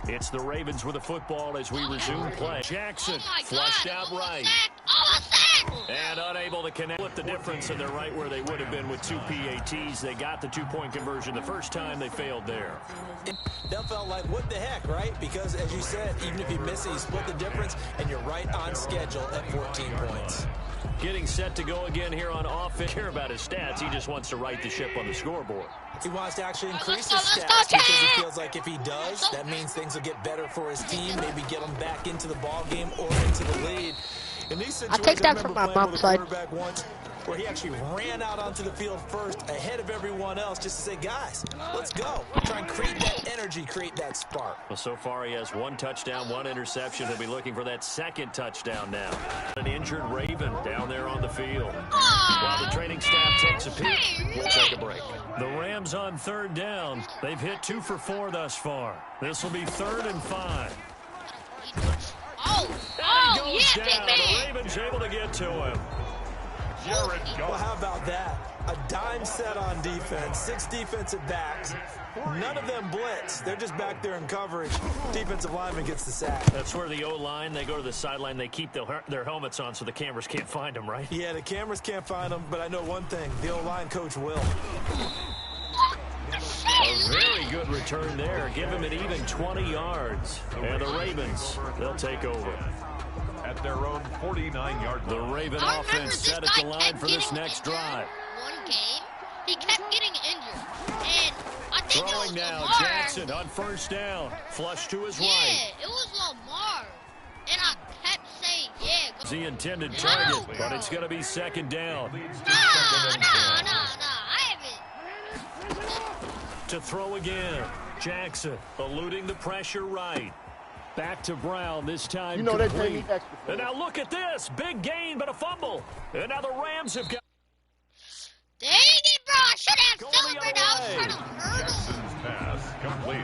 It's the Ravens with the football as we resume play. Jackson flushed out right. And unable to connect with the difference, and they're right where they would have been with 2 PATs. They got the 2-point conversion the first time. They failed there. That felt like, what the heck, right? Because, as you said, even if you miss it, you split the difference, and you're right on schedule at 14 points. Getting set to go again here on offense. Care about his stats. He just wants to right the ship on the scoreboard. He wants to actually increase his stats because he feels like if he does, that means things will get better for his team, maybe get him back into the ball game or into the lead. In these situations, I take that from my mom's side. Once where he actually ran out onto the field first ahead of everyone else just to say, guys, let's go. Try and create that energy, create that spark. Well, so far he has 1 touchdown, 1 interception. He'll be looking for that 2nd touchdown now. An injured Raven down there on the field. While the training staff takes a peek, we'll take a break. The Rams on 3rd down. They've hit 2 for 4 thus far. This will be 3rd and 5. Oh, yeah, down. The Ravens able to get to him. Well, how about that? A dime set on defense, 6 defensive backs. None of them blitz. They're just back there in coverage. Defensive lineman gets the sack. That's where the O-line, they go to the sideline, they keep their helmets on so the cameras can't find them, right? Yeah, the cameras can't find them, but I know one thing. The O-line coach will. A very good return there. Give him an even 20 yards. And the Ravens, they'll take over. At their own 49-yard line. The Raven offense set at the line for this next drive. One game, he kept getting injured. And I think throwing it was now, Lamar. Jackson on 1st down. Flush to his right. Yeah, it was Lamar. And I kept saying, yeah. It's the intended target, but it's going to be 2nd down. No. I haven't. To throw again. Jackson eluding the pressure right. Back to Brown, this time they pay complete. me extra for And now look at this. Big gain, but a fumble. And now the Rams have got... Dang it, bro. I should have celebrated. I was trying to hurdle. Jackson's pass complete.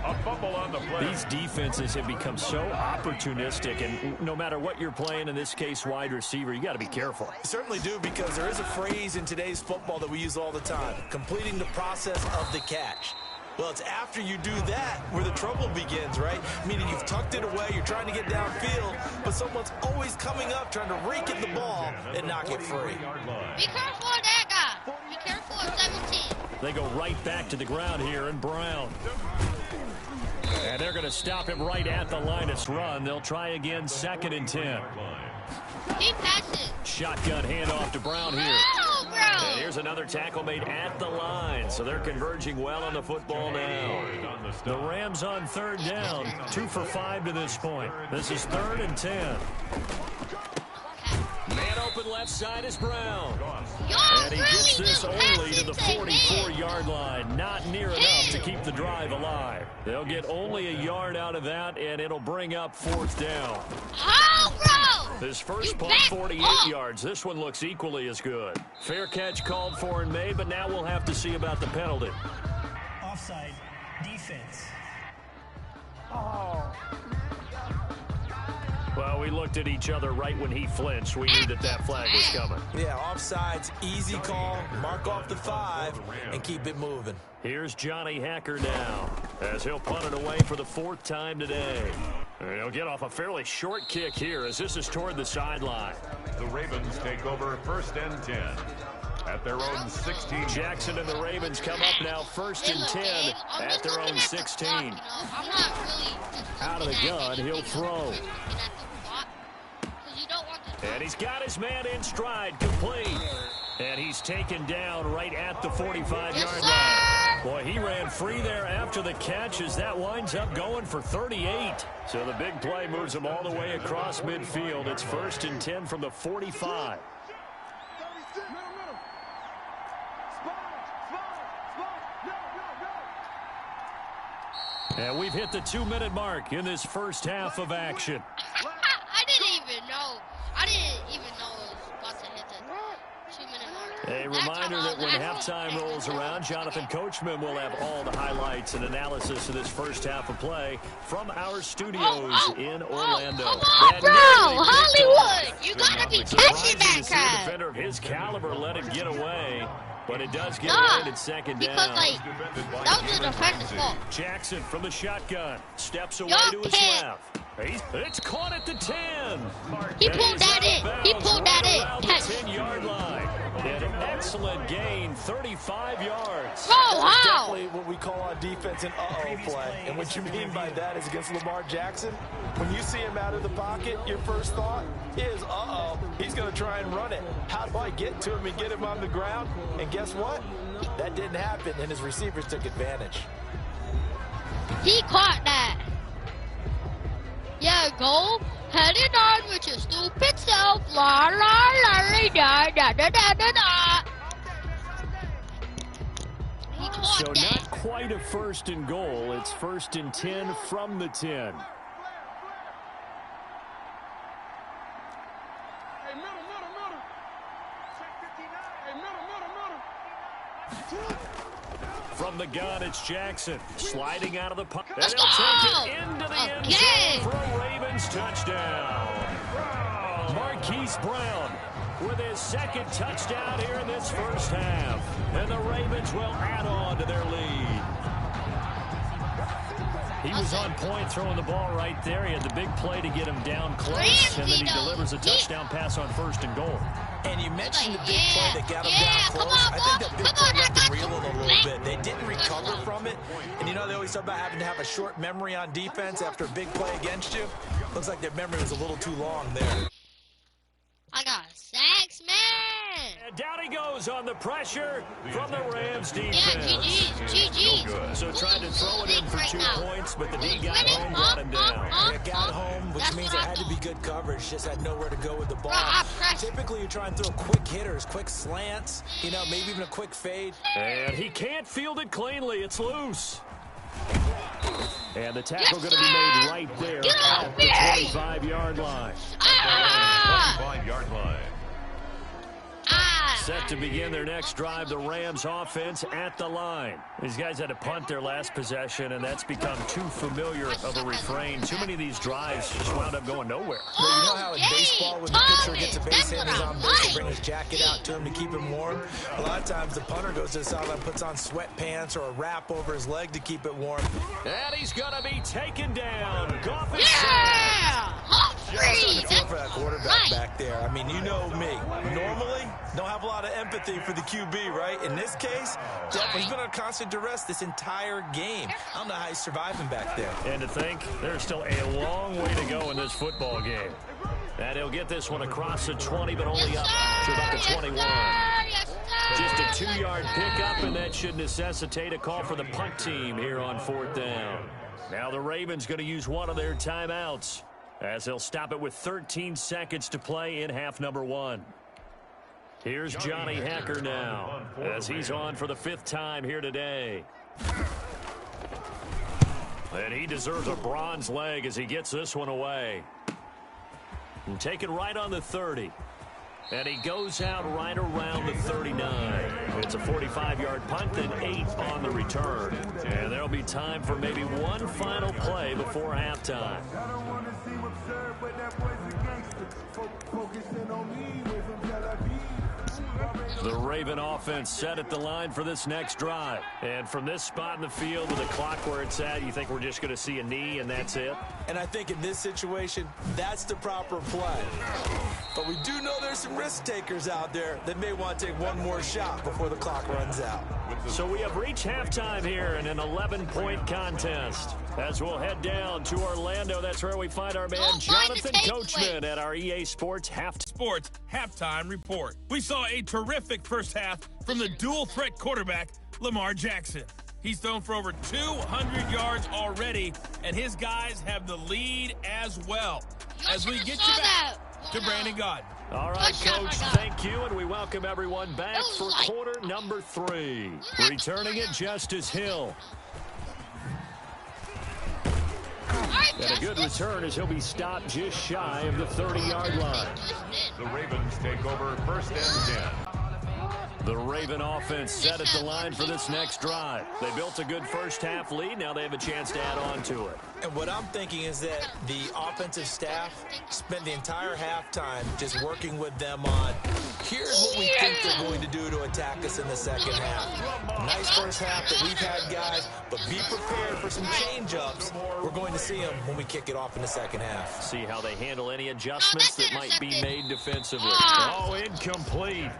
A fumble on the play. These defenses have become so opportunistic, and no matter what you're playing, in this case wide receiver, you got to be careful. You certainly do, because there is a phrase in today's football that we use all the time, completing the process of the catch. Well, it's after you do that where the trouble begins, right? Meaning you've tucked it away, you're trying to get downfield, but someone's always coming up trying to rake at the ball and knock it free. Be careful of that guy. Be careful of 17. They go right back to the ground here, and Brown. And they're going to stop him right at the line of run. They'll try again, 2nd and 10. He passes. Shotgun handoff to Brown here. Oh, bro. And here's another tackle made at the line, so they're converging well on the football now. The Rams on 3rd down, 2 for 5 to this point. This is 3rd and 10. Man open left side is Brown. And he gets this only to the 44-yard line. Not near enough to keep the drive alive. They'll get only a yard out of that, and it'll bring up 4th down. Oh, bro! His first punt, 48 yards. This one looks equally as good. Fair catch called for in May, but now we'll have to see about the penalty. Offside defense. Oh. Well, we looked at each other right when he flinched. We knew that flag was coming. Yeah, offsides, easy call, mark off the 5, and keep it moving. Here's Johnny Hacker now, as he'll punt it away for the 4th time today. And he'll get off a fairly short kick here, as this is toward the sideline. The Ravens take over 1st and 10. At their own 16. Jackson and the Ravens come up now 1st and 10 at their own 16. Out of the gun, he'll throw. And he's got his man in stride, complete. And he's taken down right at the 45-yard line. Boy, he ran free there after the catch as that winds up going for 38. So the big play moves him all the way across midfield. It's 1st and 10 from the 45. And we've hit the 2-minute mark in this first half of action. I didn't even know. I didn't even know it was about to hit the 2-minute mark. A reminder that when halftime rolls around, Jonathan Coachman will have all the highlights and analysis of this first half of play from our studios in Orlando. Come on, bro! Hollywood! You gotta be catching that crap! A defender of his caliber let it get away, but it does get away at second down. Because, like, that was the defender's fault. Jackson from the shotgun steps away to his left. It's caught at the 10. He pulled that in. He pulled that in. Catch. 10-yard line. And an excellent gain, 35 yards. Oh, wow. Definitely what we call on defense an uh-oh play. And what you mean by that is against Lamar Jackson, when you see him out of the pocket, your first thought is, uh-oh, he's going to try and run it. How do I get to him and get him on the ground? And guess what? That didn't happen, and his receivers took advantage. He caught that. Yeah, go headed on with your stupid self. La la la la da da da da da. He caught so that. Not quite a first and goal. It's first and 10 from the 10. From the gun, it's Jackson sliding out of the pocket. And he'll take it into the end zone for a Ravens touchdown. Marquise Brown with his second touchdown here in this first half. And the Ravens will add on to their lead. He was on point throwing the ball right there. He had the big play to get him down close, and then he delivers a touchdown pass on first and goal. And you mentioned the big play that got him down close. I think that big play left them reeling a little bit. They didn't recover from it. And you know, they always talk about having to have a short memory on defense after a big play against you. Looks like their memory was a little too long there. I got sacks, man. And down he goes on the pressure from the Rams defense. Yeah, GG. So trying to throw it in for 2 points, but the D got home, brought him down. It got home, which means it had to be good coverage. Just had nowhere to go with the ball. Typically, you're trying to throw quick hitters, quick slants, you know, maybe even a quick fade. And he can't field it cleanly. It's loose. And the tackle going to be made right there at the 25-yard line. 25-yard line. Set to begin their next drive, the Rams offense at the line. These guys had to punt their last possession, and that's become too familiar of a refrain. Too many of these drives just wound up going nowhere. Well, you know how in baseball, when the pitcher gets a base hit, he's on base, they bring his jacket out to him to keep him warm. A lot of times, the punter goes to the sideline, puts on sweatpants or a wrap over his leg to keep it warm. And he's going to be taken down. Goff is Just for that quarterback back there. I mean, you know me. Normally, don't have a lot of empathy for the QB, right? In this case, he's been on constant duress this entire game. I don't know how he's surviving back there. And to think, there's still a long way to go in this football game. And he'll get this one across the 20, but only up to about the 21. Just a 2-yard pickup, and that should necessitate a call for the punt team here on 4th down. Now the Ravens going to use one of their timeouts, as they'll stop it with 13 seconds to play in half number 1. Here's Johnny Hacker now, as he's on for the 5th time here today. And he deserves a bronze leg as he gets this one away. And taken right on the 30. And he goes out right around the 39. It's a 45-yard punt, then 8 on the return. And there'll be time for maybe one final play before halftime. The Raven offense set at the line for this next drive. And from this spot in the field with the clock where it's at, you think we're just going to see a knee and that's it? And I think in this situation, that's the proper play. But we do know there's some risk takers out there that may want to take one more shot before the clock runs out. So we have reached halftime here in an 11-point contest. As we'll head down to Orlando, that's where we find our man Jonathan Coachman at our EA Sports halftime report. We saw a terrific first half from the dual-threat quarterback, Lamar Jackson. He's thrown for over 200 yards already, and his guys have the lead as well. As we get you back to Brandon Gaudin. All right, Coach, thank you, and we welcome everyone back for quarter number 3. Returning it, Justice Hill. And a good return as he'll be stopped just shy of the 30-yard line. The Ravens take over 1st and 10. The Raven offense set at the line for this next drive. They built a good first-half lead. Now they have a chance to add on to it. And what I'm thinking is that the offensive staff spent the entire halftime just working with them on, here's what we think they're going to do to attack us in the second half. Nice first half that we've had, guys, but be prepared for some change-ups. We're going to see them when we kick it off in the second half. See how they handle any adjustments that might be made defensively. Oh, incomplete.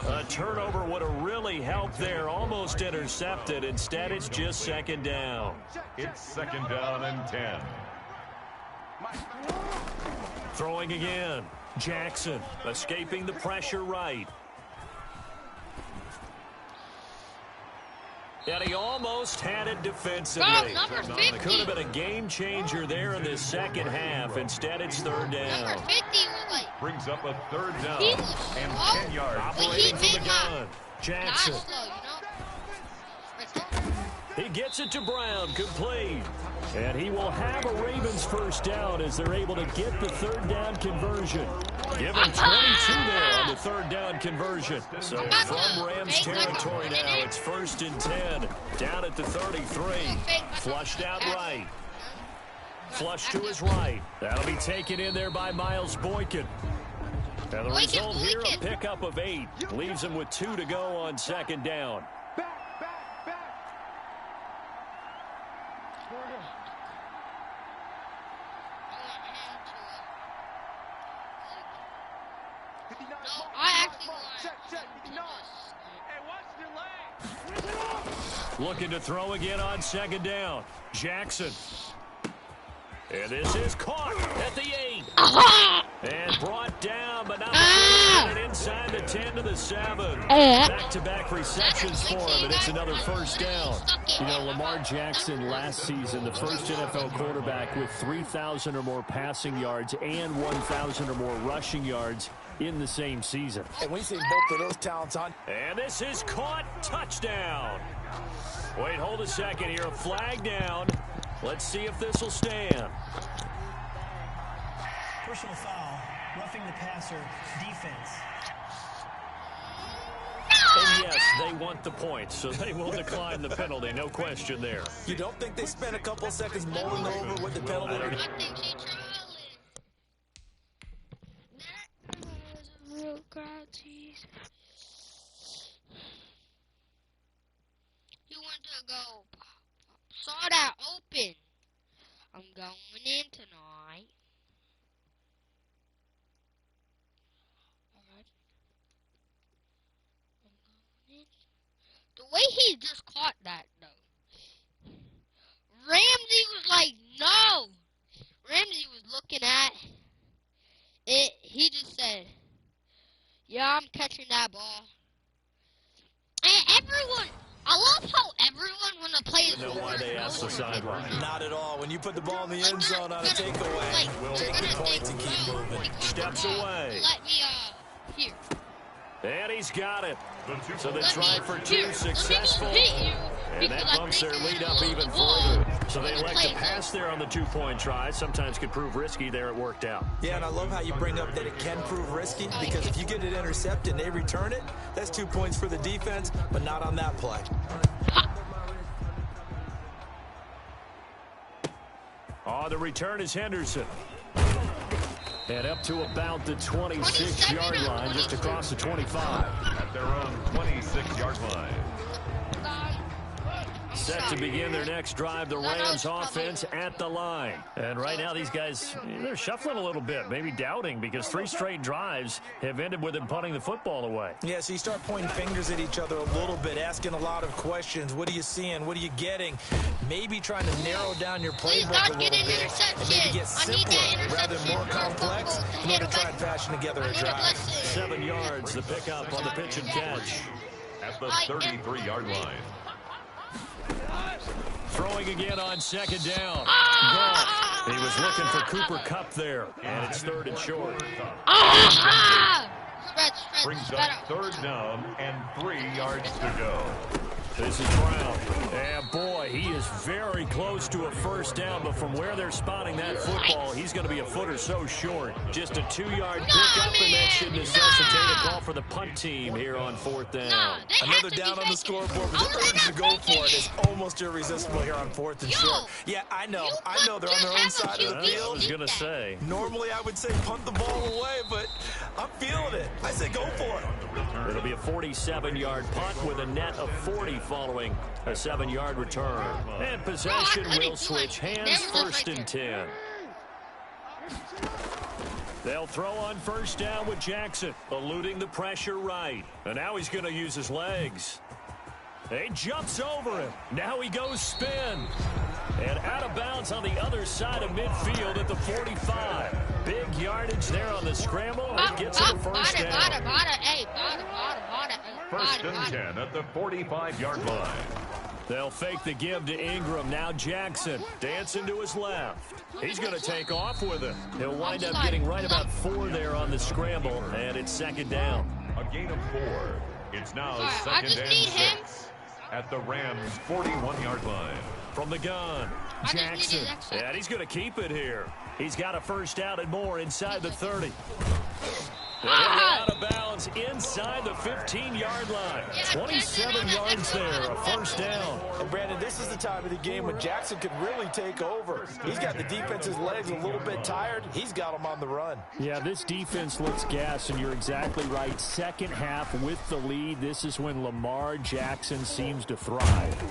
A turnover would have really helped there. Almost intercepted. Instead, it's just second down. It's second down and 10. Throwing again. Jackson escaping the pressure right. And he almost had it defensively. Could have been a game changer there in this second half. Instead, it's third down. Brings up a third down and 10 yards. Operating from the gun. Jackson. He gets it to Brown, complete. And he will have a Ravens first down as they're able to get the third down conversion. Give him 22 there on the third down conversion. So from Rams territory now, it's 1st and 10. Down at the 33. Flushed out right. Flush to his right. That'll be taken in there by Miles Boykin. And the result here, a pickup of 8. Leaves him with 2 to go on second down. Looking to throw again on second down. Jackson. And this is caught at the 8. And brought down, but not inside the 10 to the 7. Back-to-back receptions for him, and it's another first down. You know, Lamar Jackson last season, the first NFL quarterback with 3,000 or more passing yards and 1,000 or more rushing yards in the same season. And we've seen both of those talents on. And this is caught. Touchdown. Wait, hold a second here. A flag down. Let's see if this will stand. Personal foul, roughing the passer, defense. And yes, they want the point, so they will decline the penalty. No question there. You don't think they spent a couple seconds mulling over what the penalty is? You want to go? Saw that open. I'm going in tonight. Alright. I'm going in. The way he just caught that, though. Ramsey was like, no. Ramsey was looking at it. He just said, yeah, I'm catching that ball. And everyone... I love how everyone, when the play is over, why they ask the sideline. Not at all. When you put the ball in the end zone on a takeaway, take the points and keep moving. Steps away. Let me, here. And he's got it. So they try for 2, successful. And that bumps their lead up even further. So they elect to pass there on the 2-point try. Sometimes can prove risky. There it worked out. Yeah, and I love how you bring up that it can prove risky, because if you get it intercepted and they return it, that's 2 points for the defense, but not on that play. Oh, the return is Henderson. And up to about the 26-yard line, just across the 25. At their own 26-yard line. Set to begin their next drive, the Rams offense at the line. And right now these guys, they're shuffling a little bit, maybe doubting, because 3 straight drives have ended with them punting the football away. Yeah, so you start pointing fingers at each other a little bit, asking a lot of questions. What are you seeing? What are you getting? Maybe trying to narrow down your playbook a little bit and maybe get simpler rather than more complex in order to try and fashion together a drive. 7 yards, the pickup on the pitch and catch. At the 33-yard line. Throwing again on second down. He was looking for Cooper Kupp there, and it's 3rd and short. Brings up 3rd down and 3 yards to go. This is Brown. And boy, he is very close to a first down, but from where they're spotting that football, he's going to be a foot or so short. Just a 2-yard pickup, and that should necessitate a call for the punt team here on 4th down. Another down on the scoreboard, but the urge to go for it is almost irresistible here on 4th and short. Yeah, I know they're on their own side of the That's what I field. was going to say. Normally I would say punt the ball away, but I'm feeling it. I say go for it. It'll be a 47-yard punt with a net of 40 following a 7-yard return. And possession will switch hands, 1st and 10. They'll throw on 1st down with Jackson, eluding the pressure right. And now he's going to use his legs. He jumps over him. Now he goes spin. And out of bounds on the other side of midfield at the 45. Big yardage there on the scramble. It gets him a first down. 1st and 10 at the 45-yard line. They'll fake the give to Ingram. Now Jackson dancing to his left. He's going to take off with it. He'll wind up getting right about 4 there on the scramble, and it's 2nd down. A gain of 4. It's now 2nd and 6 at the Rams' 41-yard line. From the gun, Jackson. And he's going to keep it here. He's got a first down and more inside the 30. Out of bounds inside the 15-yard line. 27 yards there, a first down. And Brandon, this is the time of the game when Jackson could really take over. He's got the defense's legs a little bit tired. He's got them on the run. Yeah, this defense looks gassed, and you're exactly right. Second half with the lead, this is when Lamar Jackson seems to thrive.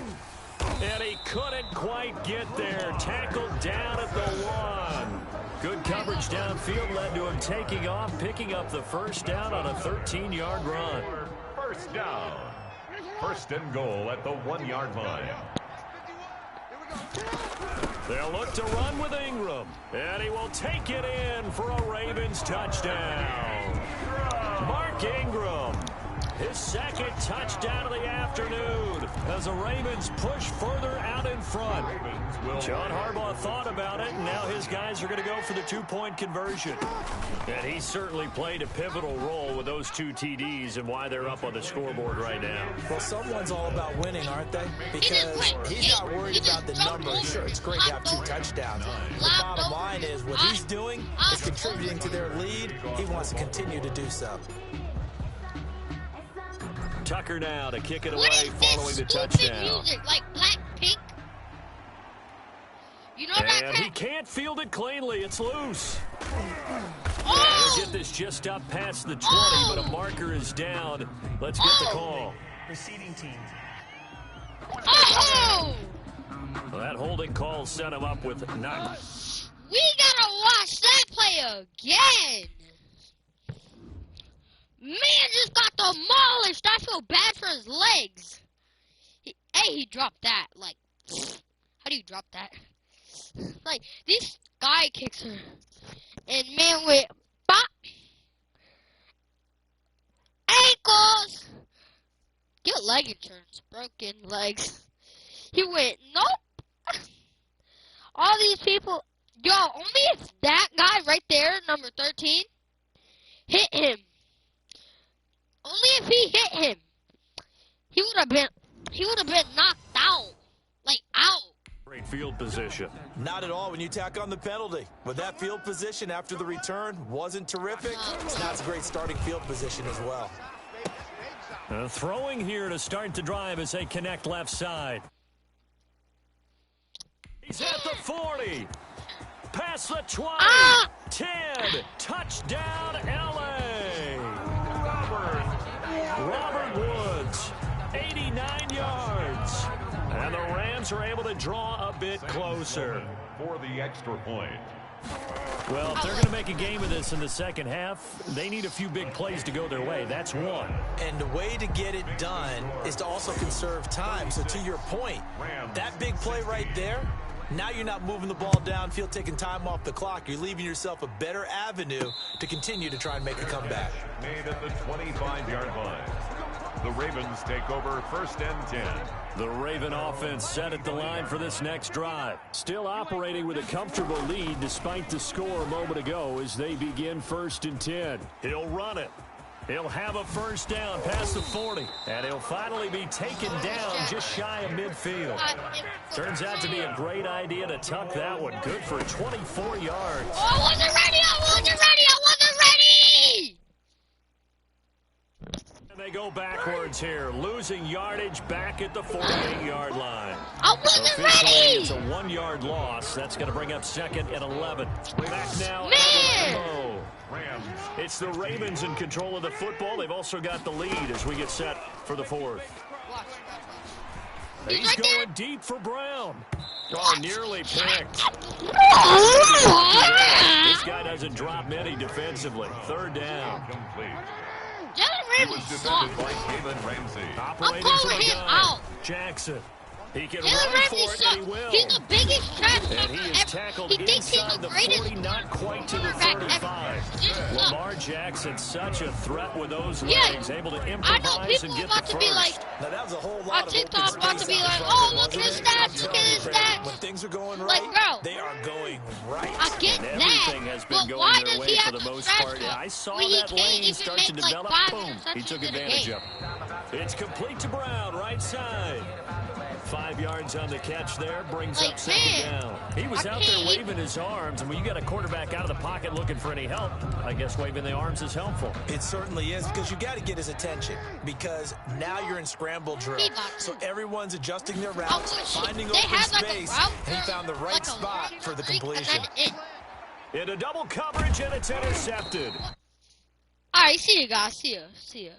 And he couldn't quite get there. Tackled down at the 1. Good coverage downfield led to him taking off, picking up the first down on a 13-yard run. First down. 1st and goal at the 1-yard line. They'll look to run with Ingram. And he will take it in for a Ravens touchdown. Mark Ingram. His 2nd touchdown of the afternoon as the Ravens push further out in front. John Harbaugh thought about it, and now his guys are going to go for the 2-point conversion. And he certainly played a pivotal role with those 2 TDs and why they're up on the scoreboard right now. Well, someone's all about winning, aren't they? Because he's not worried about the numbers. Sure, it's great to have 2 touchdowns. The bottom line is what he's doing is contributing to their lead. He wants to continue to do so. Tucker now to kick it away following the touchdown. Music, like Blackpink? You know and he can't field it cleanly. It's loose. Oh! He'll get this just up past the 20, but a marker is down. Let's get the call. Receiving team. Oh! Well, that holding call set him up with 9. We gotta watch that play again. Man just got demolished. I feel bad for his legs. He dropped that. Like, how do you drop that? Like, these guy kicks her. And man went, bop. Ankles. Get leg insurance. Broken legs. He went, nope. All these people. Yo, only if that guy right there, number 13, hit him. Only if he hit him, he would have been knocked out, like out. Great field position. Not at all when you tack on the penalty. But that field position after the return wasn't terrific. It's not a great starting field position as well. Throwing here to start the drive as they connect left side. He's at the 40. Past the 20. 10. Touchdown, L.A. Robert Woods, 89 yards. And the Rams are able to draw a bit closer. For the extra point. Well, if they're going to make a game of this in the second half, they need a few big plays to go their way. That's one. And the way to get it done is to also conserve time. So to your point, that big play right there, now you're not moving the ball downfield, taking time off the clock. You're leaving yourself a better avenue to continue to try and make a comeback. Made at the 25-yard line. The Ravens take over 1st and 10. The Raven offense set at the line for this next drive. Still operating with a comfortable lead despite the score a moment ago as they begin 1st and 10. He'll run it. He'll have a first down past the 40, and he'll finally be taken down just shy of midfield. Turns out to be a great idea to tuck that one. Good for 24 yards. Oh, I wasn't ready! I wasn't ready! I wasn't ready! And they go backwards here, losing yardage back at the 48-yard line. I wasn't Officially, ready! it's a 1-yard loss. That's going to bring up 2nd and 11. Back now. Man! Rams. It's the Ravens in control of the football. They've also got the lead as we get set for the 4th. He's right going there. deep for Brown. Oh, nearly picked. This guy doesn't drop many defensively. 3rd down. Complete. Jalen He was Ramsey defended sucks. by Jalen Ramsey. Operating calling from the him gun. out. Jackson. He can Jalen run Ramsey for it, and he sucks. will. He's the biggest trash And talker he is ever. tackled He thinks he's inside the the greatest 40, not quite to the quarterback 35. ever. Just sucks. Lamar Jackson, such a threat with those Yeah, legs, able to I know improvise people and get about the to be first. like, Now, that was a whole on lot of TikTok open about to space be out like, in oh, front look of at his him. stats, look at his stats. When things are going right, Like, bro. they are going right. I get And that, everything has been but going why their does way he for have the to most trash part. talk I saw when he that can't lane even start to make like develop. 5 Boom. He interceptions took in a advantage game? of it. It's complete to Brown, right side. 5 yards on the catch there, brings Like, up 2nd man, down. He was I out can't there even- waving his arms, and when you got a quarterback out of the pocket looking for any help, I guess waving the arms is helpful. It certainly is, because you got to get his attention, because now you're in scramble drill. He got So to. everyone's adjusting their I routes, wish finding they open had like space, a route and he found the right like a spot long for the streak, completion. and then Into double coverage, and it's intercepted. Alright, see you guys. See ya.